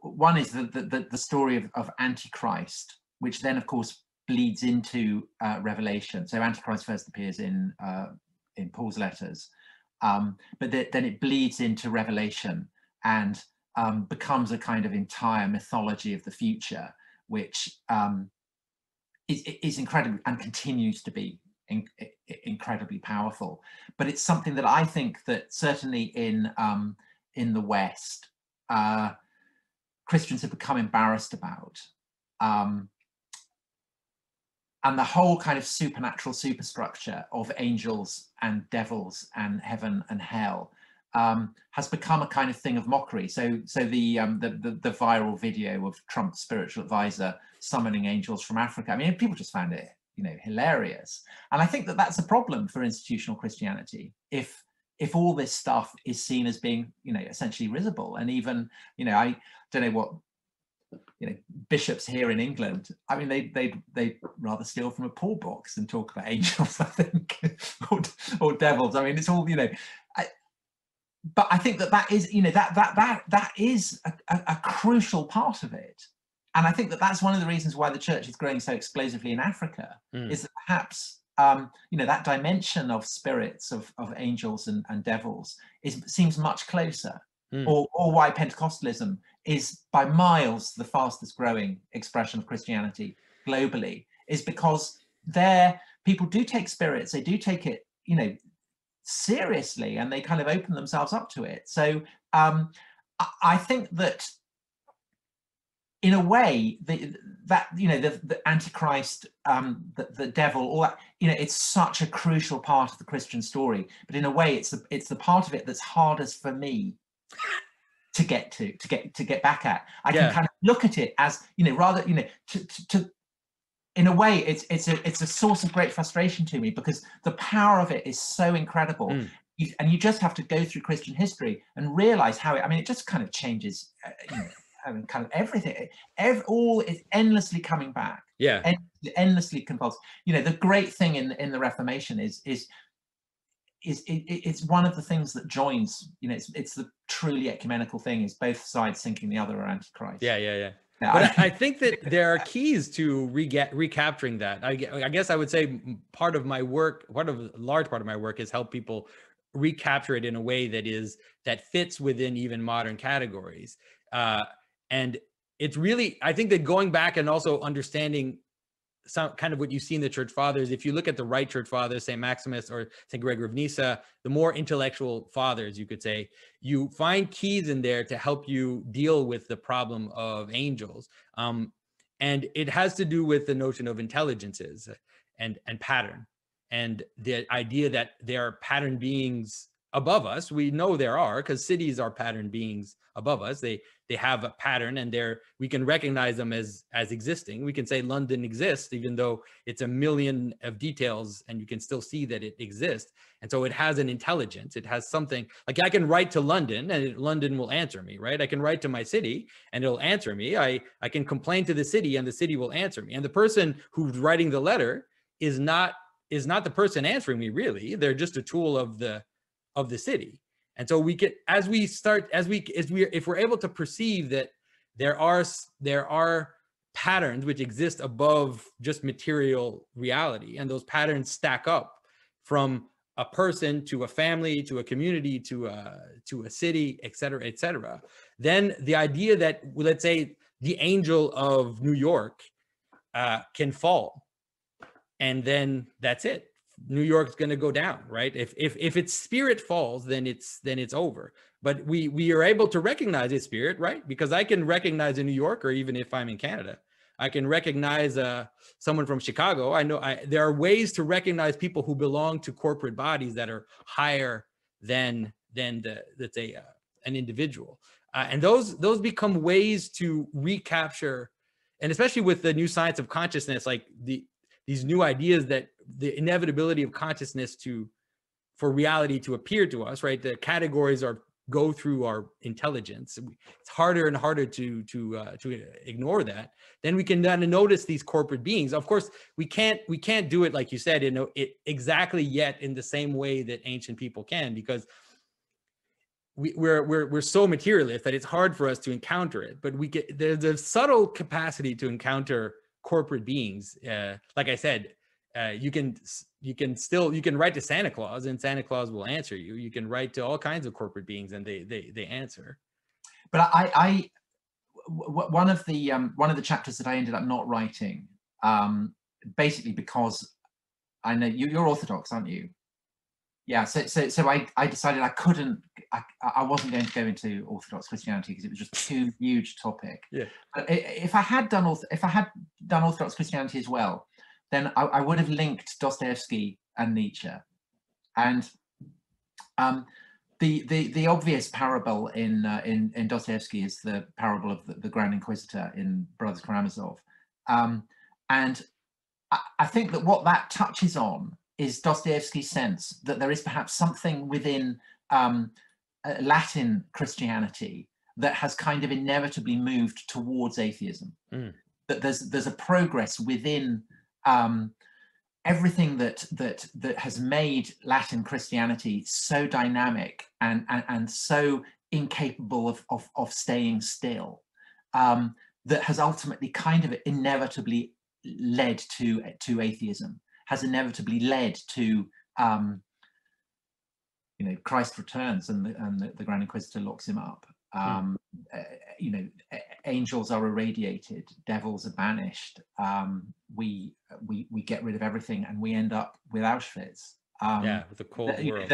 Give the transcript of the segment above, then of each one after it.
one is the story of Antichrist, which then of course bleeds into Revelation. So Antichrist first appears in Paul's letters, but then it bleeds into Revelation and becomes a kind of entire mythology of the future, which is incredible and continues to be incredibly powerful. But it's something that I think that certainly in the West, Christians have become embarrassed about. And the whole kind of supernatural superstructure of angels and devils and heaven and hell has become a kind of thing of mockery. So the viral video of Trump's spiritual advisor summoning angels from Africa, I mean, people just found it, hilarious. And I think that that's a problem for institutional Christianity. If all this stuff is seen as being, essentially risible, and even, I don't know what, bishops here in England, I mean, they'd rather steal from a poor box than talk about angels, I think, or devils. I mean, it's all, but I think that is, that is a crucial part of it. And I think that that's one of the reasons why the church is growing so explosively in Africa, is that perhaps, that dimension of spirits, of angels and devils seems much closer. Or why Pentecostalism is by miles the fastest growing expression of Christianity globally, is because there people do take spirits, they do take it, seriously, and they kind of open themselves up to it. So I think that in a way the Antichrist, the devil, all that, it's such a crucial part of the Christian story. But in a way, it's the part of it that's hardest for me to get back at. I can kind of look at it as, rather, to in a way, it's a source of great frustration to me, because the power of it is so incredible. And you just have to go through Christian history and realize how it just kind of changes, kind of everything. All is endlessly coming back. Endlessly convulsed. The great thing in the Reformation is it's one of the things that joins, it's the truly ecumenical thing, is both sides thinking the other are Antichrist. But I think that there are keys to recapturing that. I guess I would say a large part of my work is help people recapture it in a way that fits within even modern categories. And it's really, I think that going back and also understanding some kind of what you see in the church fathers, if you look at the right church fathers, St. Maximus or St. Gregory of Nyssa, the more intellectual fathers, you could say, you find keys in there to help you deal with the problem of angels. And it has to do with the notion of intelligences and pattern, and the idea that there are pattern beings above us. We know there are, because cities are pattern beings above us. They have a pattern, and we can recognize them as existing. We can say London exists, even though it's a million of details, and you can still see that it exists. And so it has an intelligence. It has something, like I can write to London and London will answer me, right? I can write to my city and it'll answer me. I can complain to the city and the city will answer me. And the person who's writing the letter is not the person answering me, really. They're just a tool of the city. And so we get, if we're able to perceive that there are patterns which exist above just material reality, and those patterns stack up from a person to a family to a community to a city, et cetera, then the idea that, let's say, the angel of New York can fall, and then that's it. New York's going to go down, right? If its spirit falls, then it's over. But we are able to recognize its spirit, right? Because I can recognize a New Yorker, even if I'm in Canada. I can recognize someone from Chicago. I know there are ways to recognize people who belong to corporate bodies that are higher than let's say an individual, and those become ways to recapture, and especially with the new science of consciousness, like these new ideas that the inevitability of consciousness for reality to appear to us, right? The categories go through our intelligence. It's harder and harder to ignore that. Then we can then notice these corporate beings. Of course, we can't do it, like you said, exactly yet in the same way that ancient people can, because we're so materialist that it's hard for us to encounter it, but there's a subtle capacity to encounter corporate beings. Like I said, you can write to Santa Claus and Santa Claus will answer you. You can write to all kinds of corporate beings and they answer. But one of the chapters that I ended up not writing, basically because I know you're Orthodox, aren't you? Yeah, so I decided I wasn't going to go into Orthodox Christianity because it was just too huge topic. Yeah. But if I had done Orthodox Christianity as well, then I would have linked Dostoevsky and Nietzsche, and the obvious parable in Dostoevsky is the parable of the Grand Inquisitor in Brothers Karamazov, and I think that what that touches on is Dostoevsky's sense that there is perhaps something within Latin Christianity that has kind of inevitably moved towards atheism. That there's a progress within everything that has made Latin Christianity so dynamic and so incapable of staying still, that has ultimately kind of inevitably led to atheism, has inevitably led to Christ returns and the Grand Inquisitor locks him up. Angels are irradiated, devils are banished. We get rid of everything, and we end up with Auschwitz. With the Cold War.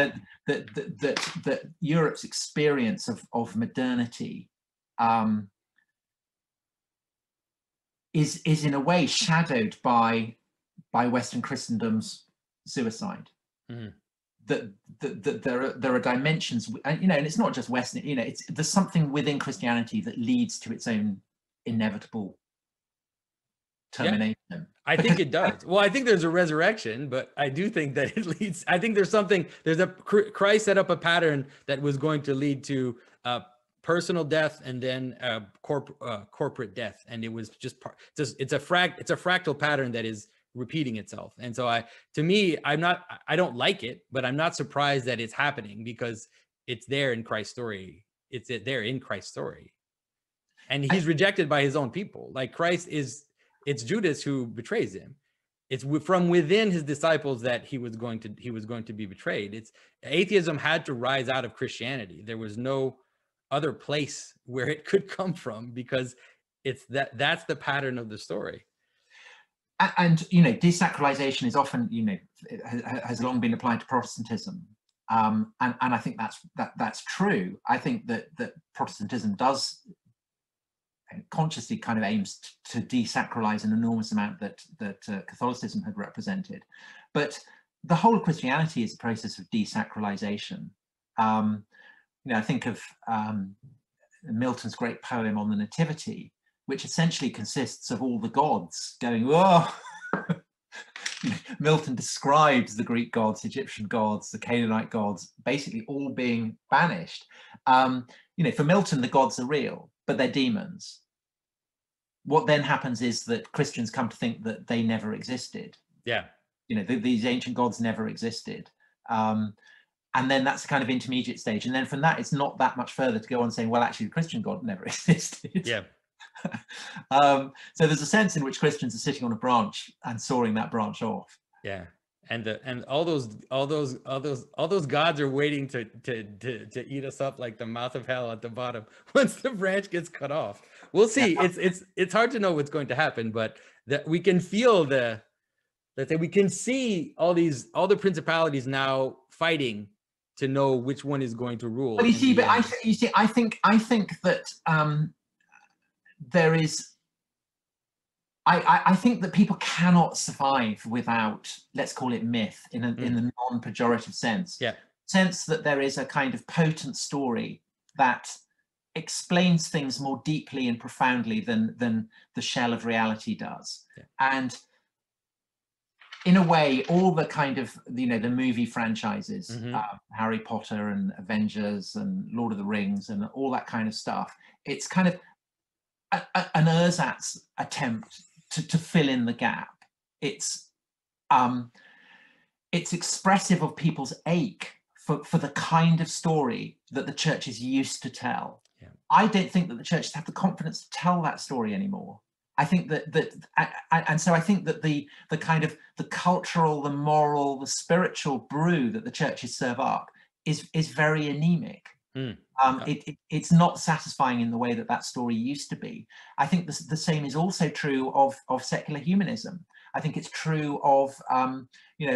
That Europe's experience of modernity is in a way shadowed by Western Christendom's suicide. That there are dimensions, and it's not just Western. There's something within Christianity that leads to its own inevitable termination. Yeah. I think it does. Well, I think there's a resurrection, but I do think that it leads. I think Christ set up a pattern that was going to lead to personal death and then corporate death, and it was it's a fractal pattern that is repeating itself. And so I don't like it, but I'm not surprised that it's happening because it's there in Christ's story. It's there in Christ's story, and he's rejected by his own people. Like it's Judas who betrays him. It's from within his disciples that he was going to be betrayed. Atheism had to rise out of Christianity. There was no other place where it could come from, because that's the pattern of the story. And desacralization is often, has long been applied to Protestantism, and I think that's true. I think that Protestantism does consciously kind of aims to desacralize an enormous amount that Catholicism had represented, but the whole of Christianity is a process of desacralization. I think of Milton's great poem on the Nativity, which essentially consists of all the gods going, whoa. Milton describes the Greek gods, Egyptian gods, the Canaanite gods, basically all being banished. For Milton, the gods are real, but they're demons. What then happens is that Christians come to think that they never existed. Yeah. These ancient gods never existed. And then that's a kind of intermediate stage. And then from that, it's not that much further to go on saying, well, actually, the Christian God never existed. Yeah. So there's a sense in which Christians are sitting on a branch and sawing that branch off. Yeah. And all those gods are waiting to eat us up like the mouth of hell at the bottom once the branch gets cut off. We'll see. Yeah. It's hard to know what's going to happen, but that we can feel we can see all the principalities now fighting to know which one is going to rule. But I think that there is. I think that people cannot survive without, let's call it myth, in the non-pejorative sense. Yeah. Sense that there is a kind of potent story that explains things more deeply and profoundly than the shell of reality does. Yeah. And in a way, all the kind of, the movie franchises, Harry Potter and Avengers and Lord of the Rings and all that kind of stuff, it's kind of an ersatz attempt to fill in the gap. It's expressive of people's ache for the kind of story that the churches used to tell. Yeah. I don't think that the churches have the confidence to tell that story anymore. I think and so I think that the kind of the cultural, the moral, the spiritual brew that the churches serve up is very anemic. It's not satisfying in the way that story used to be. I think the same is also true of secular humanism. I think it's true of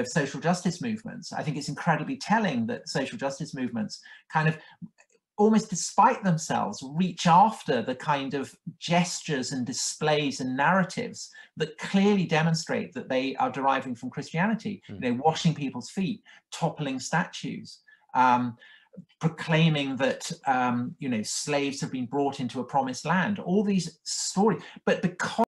social justice movements. I think it's incredibly telling that social justice movements kind of, almost despite themselves, reach after the kind of gestures and displays and narratives that clearly demonstrate that they are deriving from Christianity. Washing people's feet, toppling statues, proclaiming that slaves have been brought into a promised land. All these stories, but because